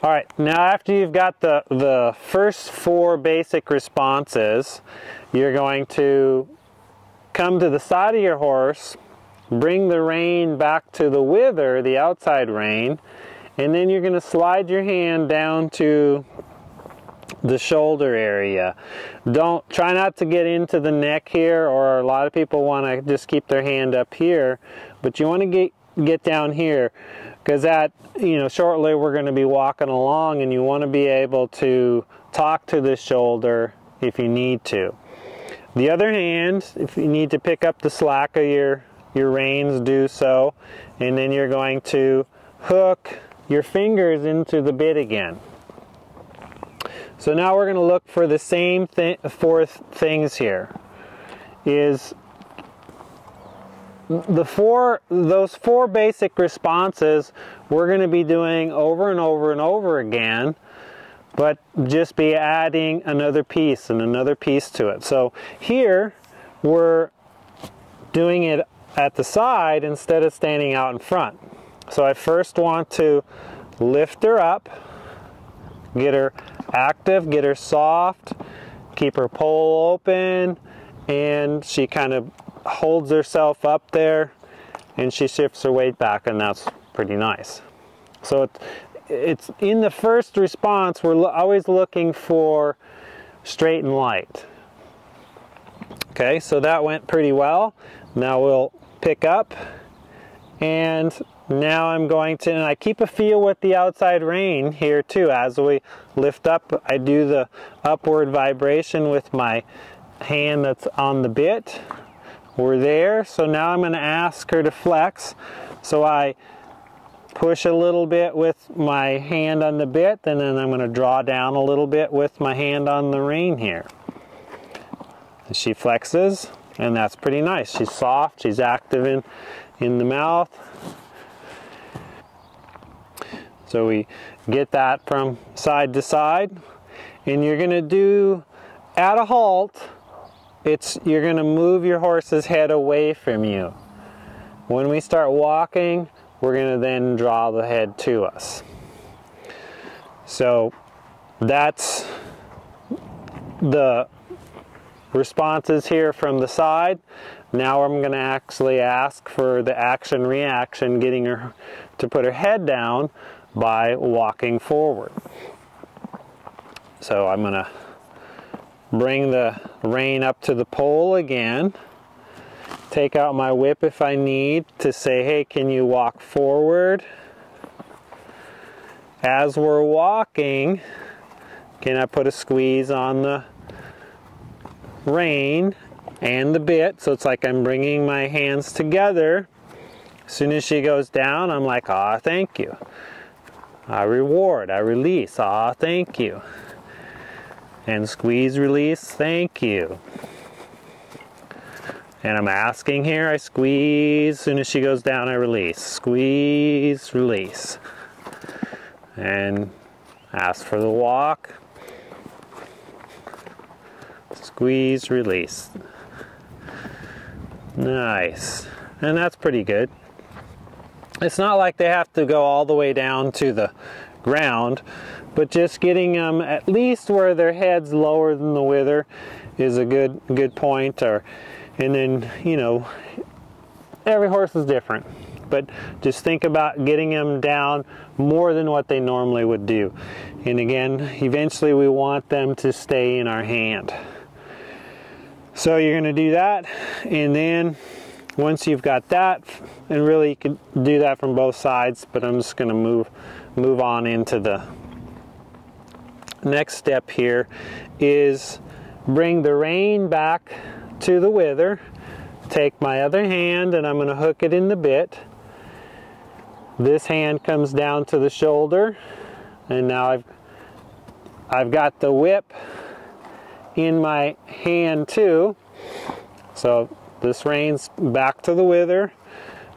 All right, now after you've got the first 4 basic responses, you're going to come to the side of your horse, bring the rein back to the wither, the outside rein, and then you're going to slide your hand down to the shoulder area. Try not to get into the neck here, or a lot of people want to just keep their hand up here, but you want to get down here, because that, shortly we're going to be walking along, and you want to be able to talk to the shoulder if you need to. The other hand, if you need to pick up the slack of your reins, do so, and then you're going to hook your fingers into the bit again. So now we're going to look for the same 4 things here. Is those 4 basic responses we're going to be doing over and over and over again, but just be adding another piece and another piece to it. So here we're doing it at the side instead of standing out in front. So I first want to lift her up, get her active, get her soft, keep her pole open, and she kind of holds herself up there and she shifts her weight back, and that's pretty nice. So it's in the first response, we're always looking for straight and light. Okay, so that went pretty well. Now we'll pick up, and now I'm going to, and I keep a feel with the outside rein here too. As we lift up, I do the upward vibration with my hand that's on the bit. We're there, so now I'm going to ask her to flex. So I push a little bit with my hand on the bit, and then I'm going to draw down a little bit with my hand on the rein here. And she flexes, and that's pretty nice. She's soft, she's active in the mouth. So we get that from side to side, and you're going to do, at a halt, you're going to move your horse's head away from you. When we start walking, we're going to then draw the head to us. So that's the responses here from the side. Now I'm going to actually ask for the action-reaction, getting her to put her head down by walking forward. So I'm going to bring the rein up to the pole again, take out my whip if I need to say, hey, can you walk forward? As we're walking, can I put a squeeze on the rein and the bit, so it's like I'm bringing my hands together. As soon as she goes down, I'm like, ah, thank you. I reward, I release, ah, thank you. And squeeze, release, thank you. And I'm asking here, I squeeze. As soon as she goes down, I release. Squeeze, release. And ask for the walk. Squeeze, release. Nice. And that's pretty good. It's not like they have to go all the way down to the ground, but just getting them at least where their head's lower than the wither is a good point. And then, every horse is different, but just think about getting them down more than what they normally would do. And again, eventually we want them to stay in our hand. So you're going to do that, and then once you've got that, and really you can do that from both sides, but I'm just going to move on into the next step here, is bring the rein back to the wither, take my other hand, and I'm going to hook it in the bit. This hand comes down to the shoulder, and now I've got the whip in my hand too. So this rein's back to the wither.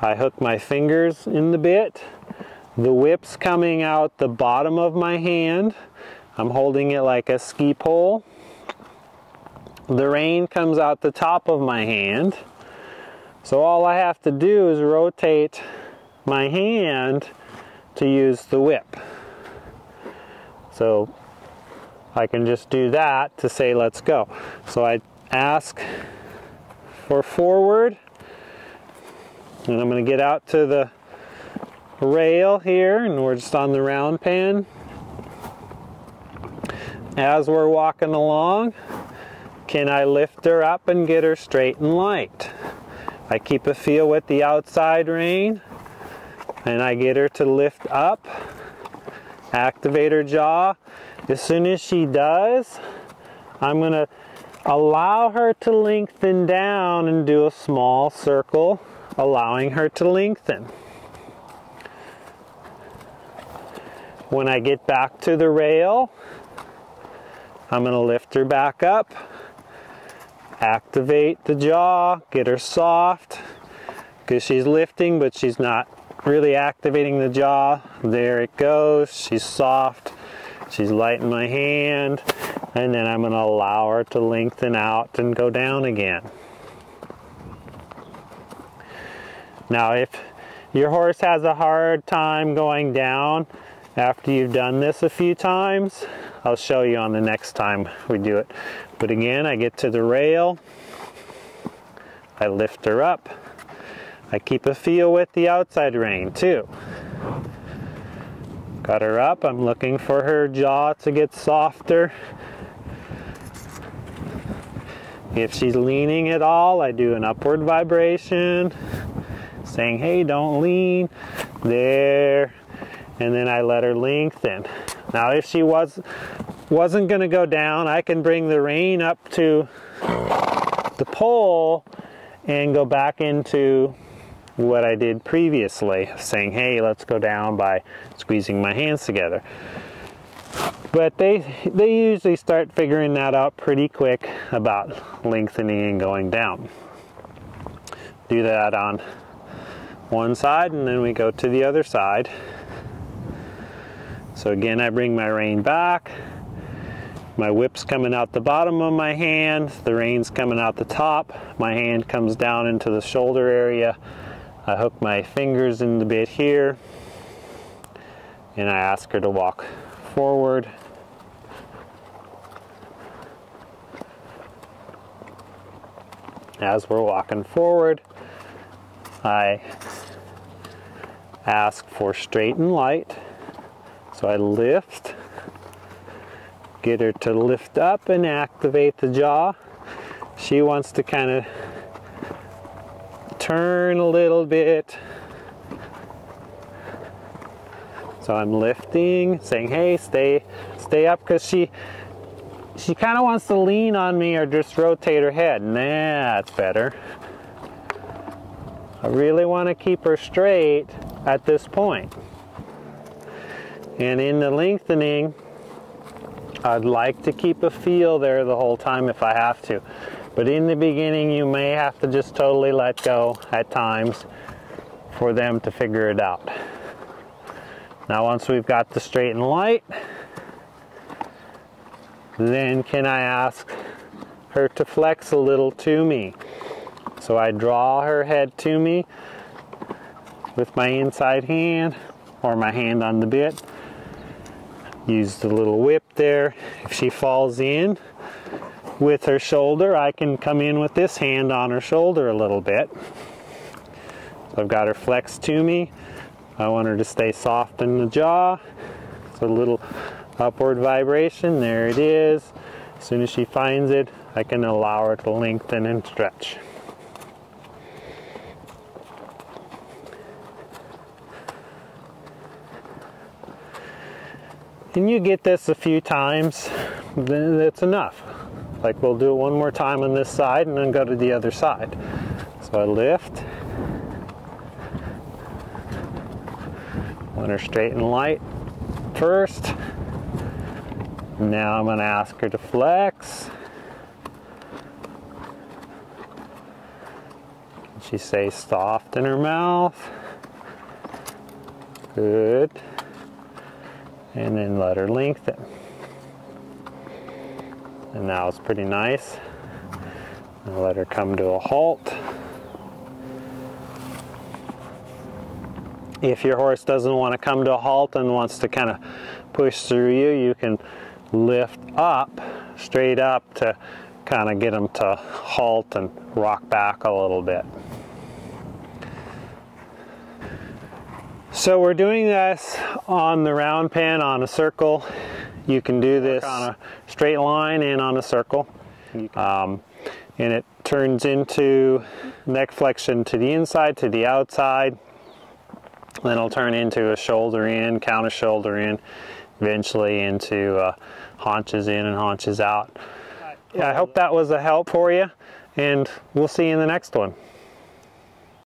I hook my fingers in the bit. The whip's coming out the bottom of my hand. I'm holding it like a ski pole. The rein comes out the top of my hand. So all I have to do is rotate my hand to use the whip. So I can just do that to say let's go. So I ask for forward, and I'm going to get out to the rail here, and we're just on the round pen. As we're walking along, can I lift her up and get her straight and light? I keep a feel with the outside rein, and I get her to lift up, activate her jaw. As soon as she does, I'm going to allow her to lengthen down and do a small circle, allowing her to lengthen. When I get back to the rail, I'm going to lift her back up, activate the jaw, get her soft, because she's lifting but she's not really activating the jaw. There it goes, she's soft, she's light in my hand, and then I'm going to allow her to lengthen out and go down again. Now if your horse has a hard time going down after you've done this a few times, I'll show you on the next time we do it. But again, I get to the rail, I lift her up, I keep a feel with the outside rein too. Got her up, I'm looking for her jaw to get softer. If she's leaning at all, I do an upward vibration, saying, hey, don't lean, there, and then I let her lengthen. Now if she wasn't going to go down, I can bring the rein up to the pole and go back into what I did previously, saying, hey, let's go down by squeezing my hands together. But they usually start figuring that out pretty quick about lengthening and going down. Do that on one side, and then we go to the other side. So again, I bring my rein back, my whip's coming out the bottom of my hand, the rein's coming out the top, my hand comes down into the shoulder area, I hook my fingers in the bit here, and I ask her to walk forward. As we're walking forward, I ask for straight and light. So I lift, get her to lift up and activate the jaw. She wants to kind of turn a little bit. So I'm lifting, saying, hey, stay up, because she kind of wants to lean on me or just rotate her head. Nah, that's better. I really want to keep her straight at this point. And in the lengthening, I'd like to keep a feel there the whole time if I have to. But in the beginning, you may have to just totally let go at times for them to figure it out. Now once we've got the straight and light, then can I ask her to flex a little to me? So I draw her head to me with my inside hand or my hand on the bit. Use the little whip there. If she falls in with her shoulder, I can come in with this hand on her shoulder a little bit. So I've got her flexed to me. I want her to stay soft in the jaw. So a little upward vibration, there it is. As soon as she finds it, I can allow her to lengthen and stretch. And you get this a few times, then that's enough. Like we'll do it one more time on this side and then go to the other side. So I lift. Want her straight and light first. Now I'm going to ask her to flex. She stays soft in her mouth. Good. And then let her lengthen. And now it's pretty nice. I'll let her come to a halt. If your horse doesn't want to come to a halt and wants to kind of push through you, you can lift up, straight up, to kind of get them to halt and rock back a little bit. So we're doing this on the round pen on a circle. You can do this on a straight line and on a circle. And it turns into neck flexion to the inside, to the outside. Then it'll turn into a shoulder in, counter shoulder in, eventually into haunches in and haunches out. I hope that was a help for you, and we'll see you in the next one.